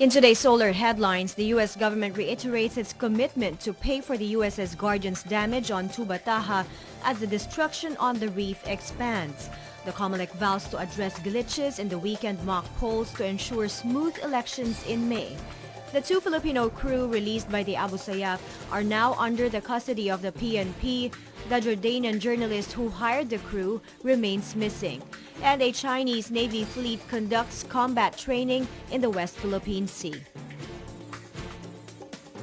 In today's solar headlines, the U.S. government reiterates its commitment to pay for the USS Guardian's damage on Tubataha as the destruction on the reef expands. The COMELEC vows to address glitches in the weekend mock polls to ensure smooth elections in May. The two Filipino crew released by the Abu Sayyaf are now under the custody of the PNP. The Jordanian journalist who hired the crew remains missing. And a Chinese Navy fleet conducts combat training in the West Philippine Sea.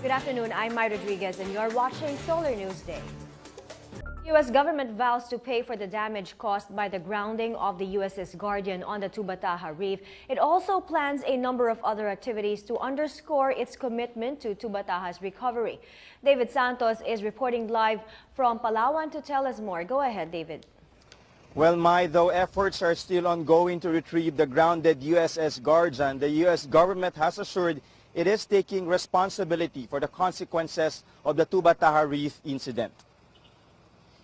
Good afternoon, I'm Mai Rodriguez and you're watching Solar Newsday. The U.S. government vows to pay for the damage caused by the grounding of the USS Guardian on the Tubataha Reef. It also plans a number of other activities to underscore its commitment to Tubataha's recovery. David Santos is reporting live from Palawan to tell us more. Go ahead, David. Well, Mai, though efforts are still ongoing to retrieve the grounded USS Guardian, the U.S. government has assured it is taking responsibility for the consequences of the Tubataha Reef incident.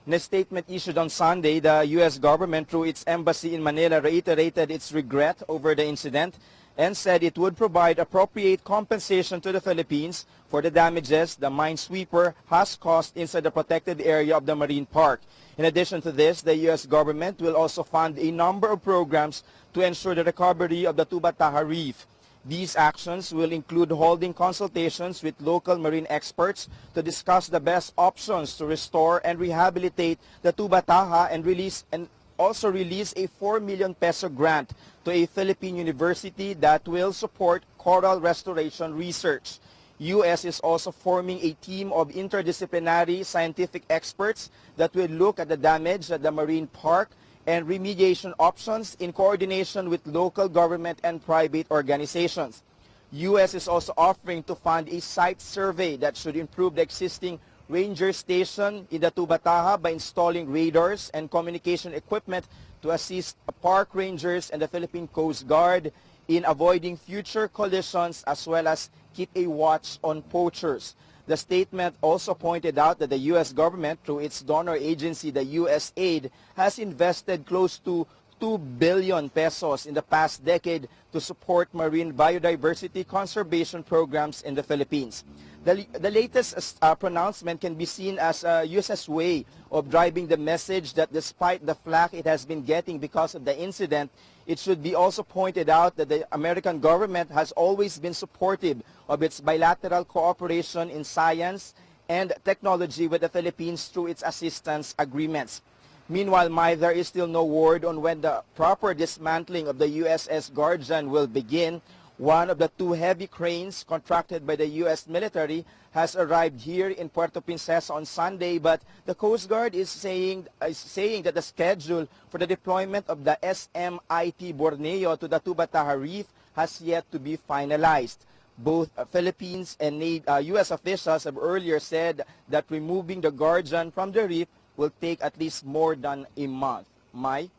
In a statement issued on Sunday, the U.S. government, through its embassy in Manila, reiterated its regret over the incident and said it would provide appropriate compensation to the Philippines for the damages the minesweeper has caused inside the protected area of the marine park. In addition to this, the U.S. government will also fund a number of programs to ensure the recovery of the Tubataha Reef. These actions will include holding consultations with local marine experts to discuss the best options to restore and rehabilitate the Tubataha and also release a 4 million peso grant to a Philippine university that will support coral restoration research. U.S. is also forming a team of interdisciplinary scientific experts that will look at the damage at the marine park and remediation options in coordination with local government and private organizations. U.S. is also offering to fund a site survey that should improve the existing ranger station in the Tubataha by installing radars and communication equipment to assist park rangers and the Philippine Coast Guard in avoiding future collisions as well as keep a watch on poachers. The statement also pointed out that the U.S. government, through its donor agency, the USAID, has invested close to 2 billion pesos in the past decade to support marine biodiversity conservation programs in the Philippines. The latest pronouncement can be seen as US's way of driving the message that despite the flack it has been getting because of the incident, it should be also pointed out that the American government has always been supportive of its bilateral cooperation in science and technology with the Philippines through its assistance agreements. Meanwhile, Mai, there is still no word on when the proper dismantling of the USS Guardian will begin. One of the two heavy cranes contracted by the U.S. military has arrived here in Puerto Princesa on Sunday, but the Coast Guard is saying that the schedule for the deployment of the SMIT Borneo to the Tubataha Reef has yet to be finalized. Both Philippines and U.S. officials have earlier said that removing the Guardian from the reef will take at least more than a month. Mai?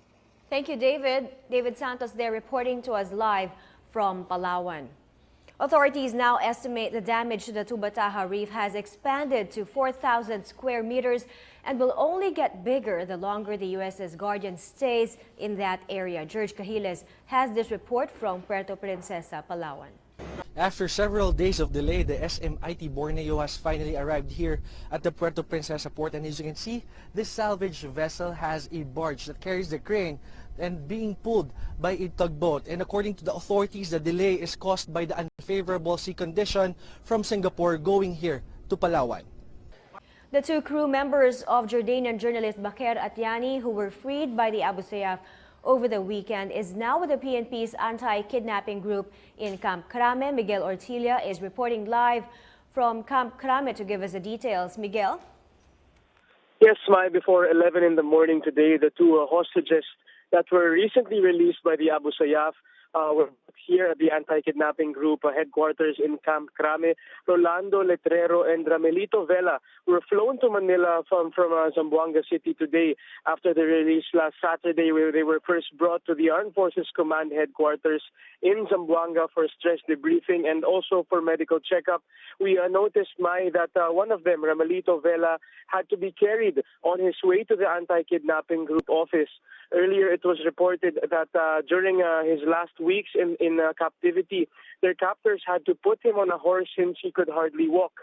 Thank you, David. David Santos there reporting to us live from Palawan. Authorities now estimate the damage to the Tubataha Reef has expanded to 4,000 square meters and will only get bigger the longer the USS Guardian stays in that area. George Cahiles has this report from Puerto Princesa, Palawan. After several days of delay, the SMIT Borneo has finally arrived here at the Puerto Princesa port, and as you can see, this salvage vessel has a barge that carries the crane and being pulled by a tugboat. And according to the authorities, the delay is caused by the unfavorable sea condition from Singapore going here to Palawan. The two crew members of Jordanian journalist Bakr Atyani, who were freed by the Abu Sayyaf over the weekend, is now with the PNP's anti-kidnapping group in Camp Crame. Miguel Ortilla is reporting live from Camp Crame to give us the details. Miguel? Yes, Mai, before 11 in the morning today, the two hostages that were recently released by the Abu Sayyaf were here at the anti-kidnapping group headquarters in Camp Crame. Rolando Letrero and Ramelito Vela were flown to Manila from Zamboanga City today after the release last Saturday, where they were first brought to the Armed Forces Command headquarters in Zamboanga for stress debriefing and also for medical checkup. We noticed, Mai, that one of them, Ramelito Vela, had to be carried on his way to the anti-kidnapping group office. Earlier, it was reported that during his last weeks in captivity, their captors had to put him on a horse since he could hardly walk.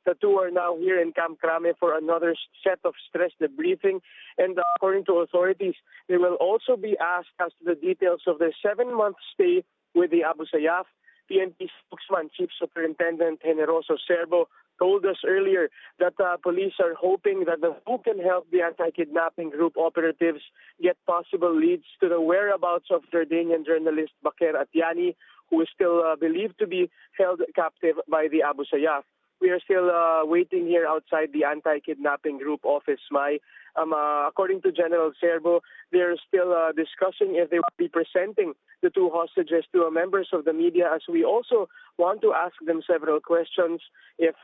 The two are now here in Camp Crame for another set of stress debriefing, and according to authorities, they will also be asked as to the details of their 7-month stay with the Abu Sayyaf. PNP spokesman, Chief Superintendent Generoso Serbo, told us earlier that police are hoping that the WHO can help the anti-kidnapping group operatives get possible leads to the whereabouts of Jordanian journalist Bakr Atiani, who is still believed to be held captive by the Abu Sayyaf. We are still waiting here outside the anti-kidnapping group office, Mai. According to General Serbo, they're still discussing if they will be presenting the two hostages to members of the media, as we also want to ask them several questions if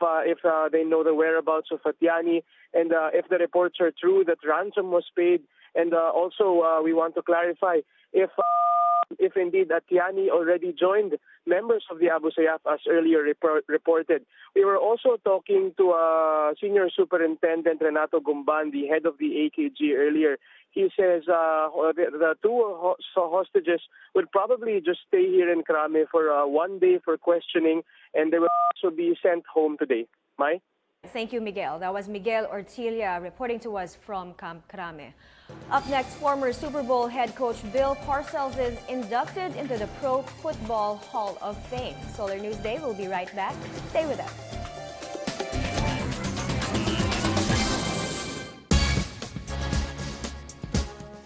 they know the whereabouts of Atiani, and if the reports are true that ransom was paid, and also we want to clarify if indeed Atiani already joined members of the Abu Sayyaf as earlier reported. We were also talking to Senior Superintendent Renato Gumban, the head of the AKG, earlier. He says the two hostages would probably just stay here in Crame for 1 day for questioning, and they will also be sent home today. Mai? Thank you, Miguel. That was Miguel Ortilla reporting to us from Camp Crame. Up next, former Super Bowl head coach Bill Parcells is inducted into the Pro Football Hall of Fame. Solar Newsday will be right back. Stay with us.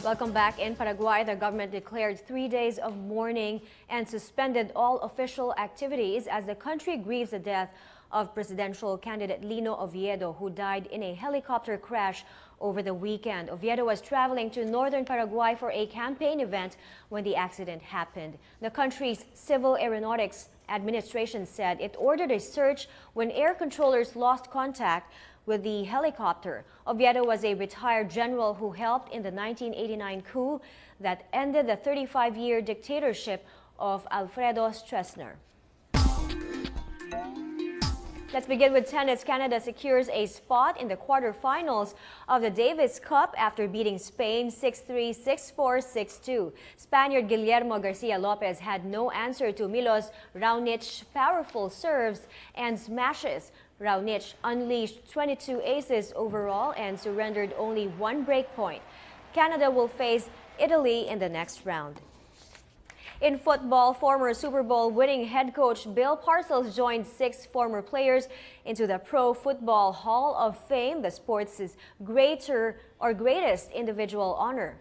Welcome back. In Paraguay, the government declared 3 days of mourning and suspended all official activities as the country grieves the death of presidential candidate Lino Oviedo, who died in a helicopter crash over the weekend. Oviedo was traveling to northern Paraguay for a campaign event when the accident happened. The country's Civil Aeronautics Administration said it ordered a search when air controllers lost contact with the helicopter. Oviedo was a retired general who helped in the 1989 coup that ended the 35-year dictatorship of Alfredo Stroessner. Let's begin with tennis. Canada secures a spot in the quarterfinals of the Davis Cup after beating Spain 6-3, 6-4, 6-2. Spaniard Guillermo Garcia Lopez had no answer to Milos Raonic's powerful serves and smashes. Raonic unleashed 22 aces overall and surrendered only 1 break point. Canada will face Italy in the next round. In football, former Super Bowl winning head coach Bill Parcells joined 6 former players into the Pro Football Hall of Fame, the sport's greatest individual honor.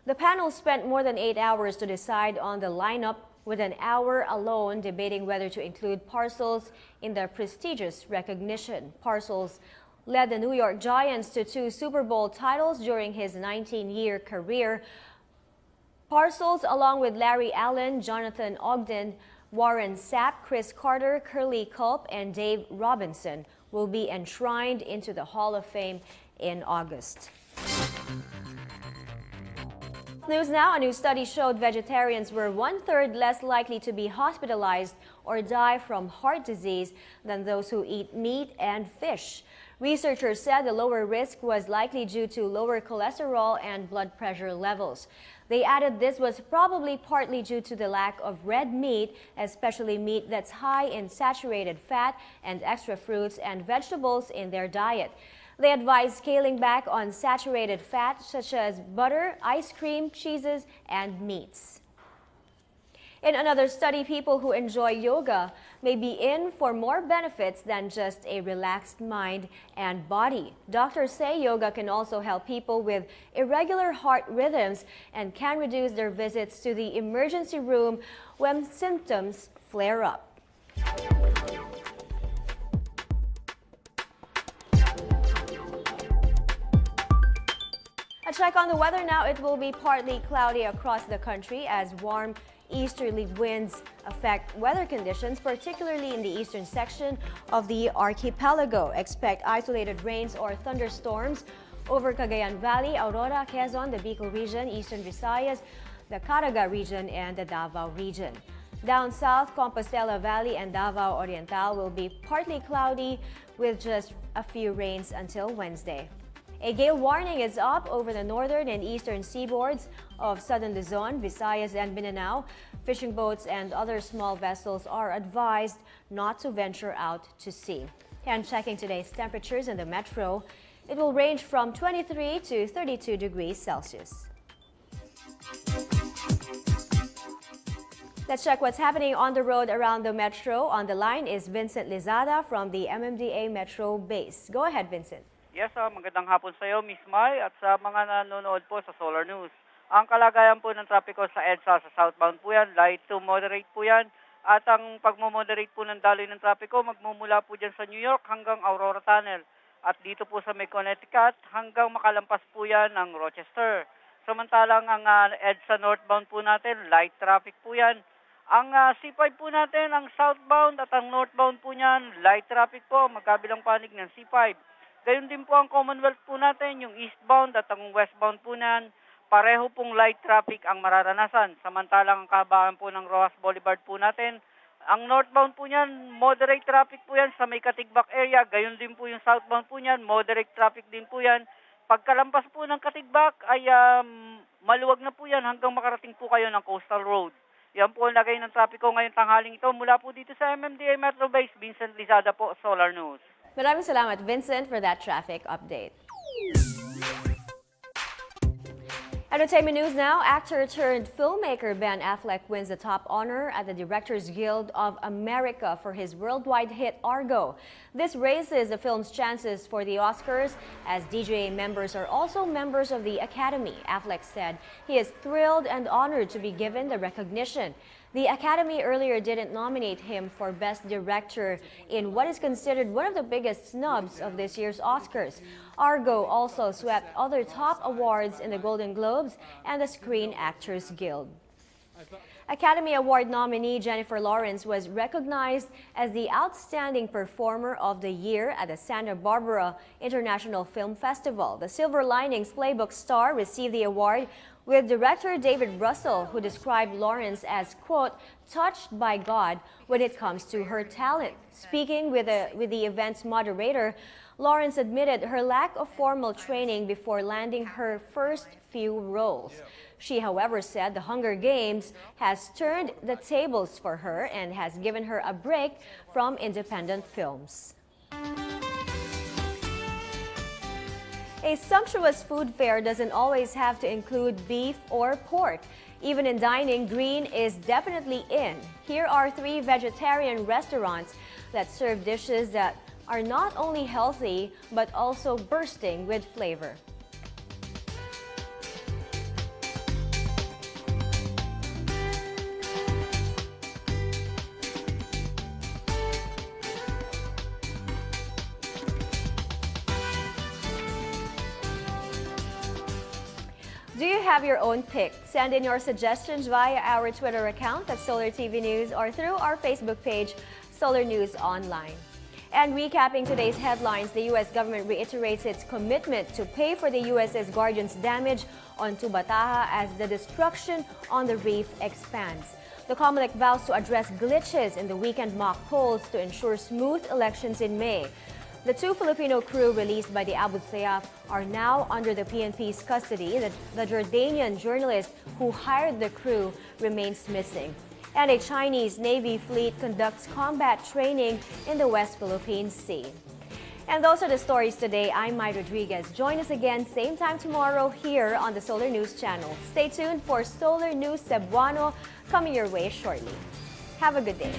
The panel spent more than 8 hours to decide on the lineup, with an hour alone debating whether to include Parcells in the prestigious recognition. Parcells led the New York Giants to 2 Super Bowl titles during his 19-year career. Parcells, along with Larry Allen, Jonathan Ogden, Warren Sapp, Chris Carter, Curly Culp, and Dave Robinson, will be enshrined into the Hall of Fame in August. News now. A new study showed vegetarians were 1/3 less likely to be hospitalized or die from heart disease than those who eat meat and fish. Researchers said the lower risk was likely due to lower cholesterol and blood pressure levels. They added this was probably partly due to the lack of red meat, especially meat that's high in saturated fat, and extra fruits and vegetables in their diet. They advise scaling back on saturated fat such as butter, ice cream, cheeses, and meats. In another study, people who enjoy yoga may be in for more benefits than just a relaxed mind and body. Doctors say yoga can also help people with irregular heart rhythms and can reduce their visits to the emergency room when symptoms flare up. A check on the weather now. It will be partly cloudy across the country as warm easterly winds affect weather conditions, particularly in the eastern section of the archipelago. Expect isolated rains or thunderstorms over Cagayan Valley, Aurora, Quezon, the Bicol region, eastern Visayas, the Caraga region, and the Davao region. Down south, Compostela Valley and Davao Oriental will be partly cloudy with just a few rains until Wednesday. A gale warning is up over the northern and eastern seaboards of southern Luzon, Visayas, and Mindanao. Fishing boats and other small vessels are advised not to venture out to sea. And checking today's temperatures in the metro, it will range from 23 to 32 degrees Celsius. Let's check what's happening on the road around the metro. On the line is Vincent Lizada from the MMDA Metro Base. Go ahead, Vincent. Yes, magandang hapon sa iyo, Miss Mai, at sa mga nanonood po sa Solar News. Ang kalagayan po ng trapiko sa EDSA sa southbound po yan, light to moderate po yan. At ang pagmomoderate po ng daloy ng trapiko, magmumula po dyan sa New York hanggang Aurora Tunnel. At dito po sa may Connecticut hanggang makalampas po yan ng Rochester. Samantalang ang EDSA northbound po natin, light traffic po yan. Ang C5 po natin, ang southbound at ang northbound po niyan, light traffic po, magkabilang panig ng C5. Gayun din po ang Commonwealth po natin, yung eastbound at ang westbound po niyan, pareho pong light traffic ang mararanasan. Samantalang ang kahabaan po ng Rojas Boulevard po natin, ang northbound po niyan, moderate traffic po yan sa may Katigbak area. Gayun din po yung southbound po niyan, moderate traffic din po yan. Pagkalampas po ng Katigbak ay maluwag na po yan hanggang makarating po kayo ng Coastal Road. Yan po ang lagay ng trapiko ngayong tanghaling ito. Mula po dito sa MMDA Metro Base, Vincent Lizada po, Solar News. Maraming salamat, Vincent, for that traffic update. Entertainment news now. Actor turned filmmaker Ben Affleck wins the top honor at the Directors Guild of America for his worldwide hit Argo. This raises the film's chances for the Oscars, as DGA members are also members of the Academy. Affleck said he is thrilled and honored to be given the recognition. The Academy earlier didn't nominate him for Best Director in what is considered one of the biggest snubs of this year's Oscars. Argo also swept other top awards in the Golden Globes and the Screen Actors Guild. Academy Award nominee Jennifer Lawrence was recognized as the Outstanding Performer of the Year at the Santa Barbara International Film Festival. The Silver Linings Playbook star received the award, with director David Russell, who described Lawrence as, quote, touched by God when it comes to her talent. Speaking with the event's moderator, Lawrence admitted her lack of formal training before landing her first few roles. She, however, said the Hunger Games has turned the tables for her and has given her a break from independent films. A sumptuous food fare doesn't always have to include beef or pork. Even in dining, green is definitely in. Here are 3 vegetarian restaurants that serve dishes that are not only healthy, but also bursting with flavor. Do you have your own pick? Send in your suggestions via our Twitter account at Solar TV News or through our Facebook page, Solar News Online. And recapping today's headlines, the U.S. government reiterates its commitment to pay for the USS Guardian's damage on Tubataha as the destruction on the reef expands. The COMELEC vows to address glitches in the weekend mock polls to ensure smooth elections in May. The 2 Filipino crew released by the Abu Sayyaf are now under the PNP's custody. The Jordanian journalist who hired the crew remains missing. And a Chinese Navy fleet conducts combat training in the West Philippine Sea. And those are the stories today. I'm Mai Rodriguez. Join us again same time tomorrow here on the Solar News channel. Stay tuned for Solar News Cebuano coming your way shortly. Have a good day.